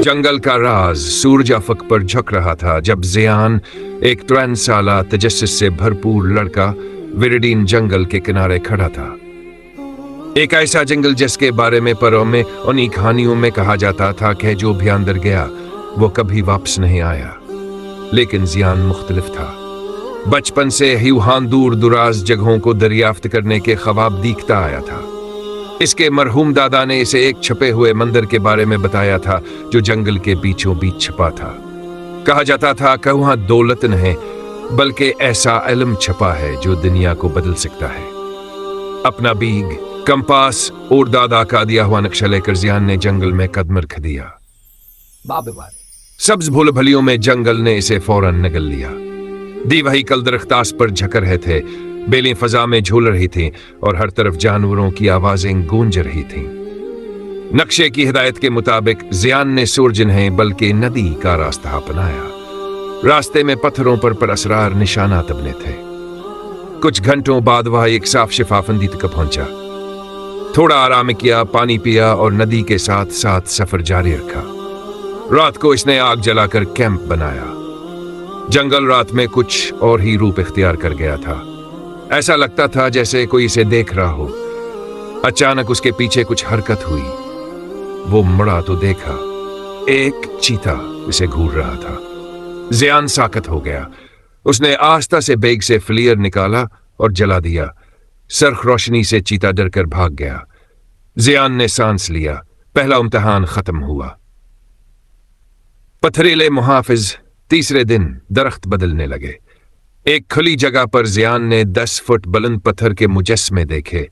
जंगल का राज सूरज अफक पर झुक रहा था जब जियान, एक 53 साला तजस्सुस से भरपूर लड़का, विरडीन जंगल के किनारे खड़ा था। एक ऐसा जंगल जिसके बारे में परों में उन्हीं कहानियों में कहा जाता था कि जो भी अंदर गया वो कभी वापस नहीं आया। लेकिन जियान मुख्तलिफ था। बचपन से ही वहां दूर दुराज जगहों को दरियाफ्त करने के ख्वाब देखता आया था। इसके मरहूम दादा ने इसे एक छुपे हुए मंदिर के बारे में बताया था जो जंगल के बीचों बीच छुपा था। कहा जाता था कि वहां दौलत नहीं बल्कि ऐसा इल्म छुपा है जो दुनिया को बदल सकता है। अपना बीग, कंपास और दादा का दिया हुआ नक्शा लेकर जियान ने जंगल में कदम रख दिया। सब्ज भूल भलियों में जंगल ने इसे फौरन निगल लिया। दी वही कल दरख्तास पर झक रहे थे, बेलें फजा में झूल रही थीं और हर तरफ जानवरों की आवाजें गूंज रही थीं। नक्शे की हिदायत के मुताबिक जियान ने सूरज नहीं बल्कि नदी का रास्ता अपनाया। रास्ते में पत्थरों पर असरार निशानात बने थे। कुछ घंटों बाद वह एक साफ शिफाफ नदी तक पहुंचा। थोड़ा आराम किया, पानी पिया और नदी के साथ साथ सफर जारी रखा। रात को इसने आग जलाकर कैंप बनाया। जंगल रात में कुछ और ही रूप इख्तियार कर गया था। ऐसा लगता था जैसे कोई इसे देख रहा हो। अचानक उसके पीछे कुछ हरकत हुई। वो मुड़ा तो देखा एक चीता इसे घूर रहा था। जियान साकत हो गया। उसने आस्ता से बैग से फ्लियर निकाला और जला दिया। सरख रोशनी से चीता डरकर भाग गया। जियान ने सांस लिया। पहला इम्तिहान खत्म हुआ। पथरीले मुहाफिज तीसरे दिन दरख्त बदलने लगे। एक खुली जगह पर जियान ने 10 फुट बुलंद पत्थर के मुजस्मे देखे।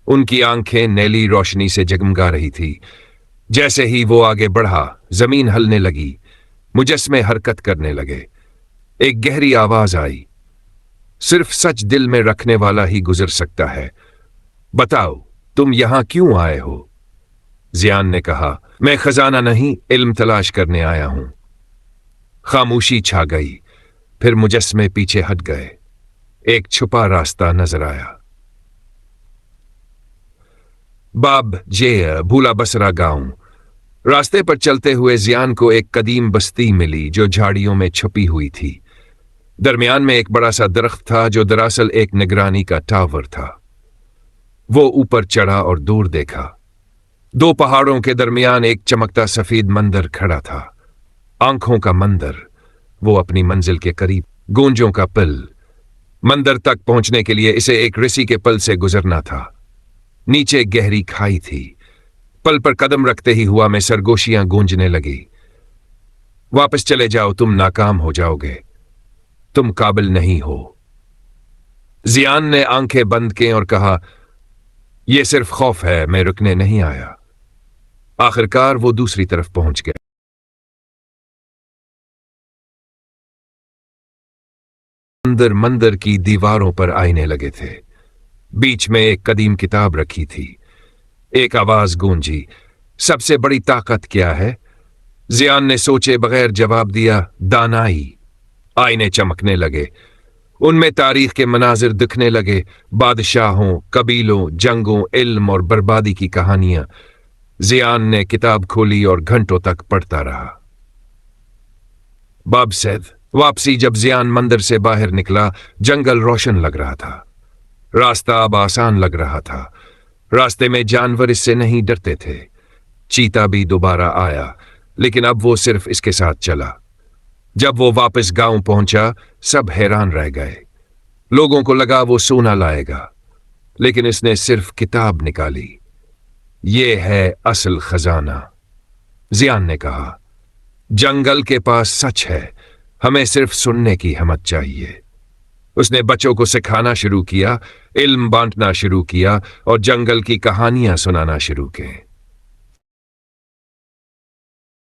उनकी आंखें नीली रोशनी से जगमगा रही थी। जैसे ही वो आगे बढ़ा, जमीन हिलने लगी, मुजस्मे हरकत करने लगे। एक गहरी आवाज आई, सिर्फ सच दिल में रखने वाला ही गुजर सकता है। बताओ तुम यहां क्यों आए हो? जियान ने कहा, मैं खजाना नहीं इल्म तलाश करने आया हूं। खामोशी छा गई। फिर मुजस्मे पीछे हट गए। एक छुपा रास्ता नजर आया। बाब जे भूला बसरा गांव। रास्ते पर चलते हुए जियान को एक कदीम बस्ती मिली जो झाड़ियों में छुपी हुई थी। दरमियान में एक बड़ा सा दरख्त था जो दरअसल एक निगरानी का टावर था। वो ऊपर चढ़ा और दूर देखा। 2 पहाड़ों के दरमियान एक चमकता सफेद मंदिर खड़ा था। आंखों का मंदिर। वो अपनी मंजिल के करीब। गूंजों का पुल। मंदिर तक पहुंचने के लिए इसे एक रस्सी के पुल से गुजरना था। नीचे गहरी खाई थी। पुल पर कदम रखते ही हवा में सरगोशियां गूंजने लगी। वापस चले जाओ, तुम नाकाम हो जाओगे। तुम काबिल नहीं हो। जियान ने आंखें बंद की और कहा, यह सिर्फ खौफ है, मैं रुकने नहीं आया। आखिरकार वो दूसरी तरफ पहुंच गया। मंदिर की दीवारों पर आईने लगे थे। बीच में एक कदीम किताब रखी थी। एक आवाज गूंजी, सबसे बड़ी ताकत क्या है? जियान ने सोचे बगैर जवाब दिया, दानाई। आईने चमकने लगे। उनमें तारीख के मनाजिर दिखने लगे। बादशाहों, कबीलों, जंगों, इल्म और बर्बादी की कहानियां। जियान ने किताब खोली और घंटों तक पढ़ता रहा। बाब सैद वापसी। जब जियान मंदिर से बाहर निकला, जंगल रोशन लग रहा था। रास्ता अब आसान लग रहा था। रास्ते में जानवर इससे नहीं डरते थे। चीता भी दोबारा आया, लेकिन अब वो सिर्फ इसके साथ चला। जब वो वापस गांव पहुंचा, सब हैरान रह गए। लोगों को लगा वो सोना लाएगा, लेकिन इसने सिर्फ किताब निकाली। ये है असल खजाना। जियान ने कहा, जंगल के पास सच है, हमें सिर्फ सुनने की हिम्मत चाहिए। उसने बच्चों को सिखाना शुरू किया, इल्म बांटना शुरू किया और जंगल की कहानियां सुनाना शुरू की।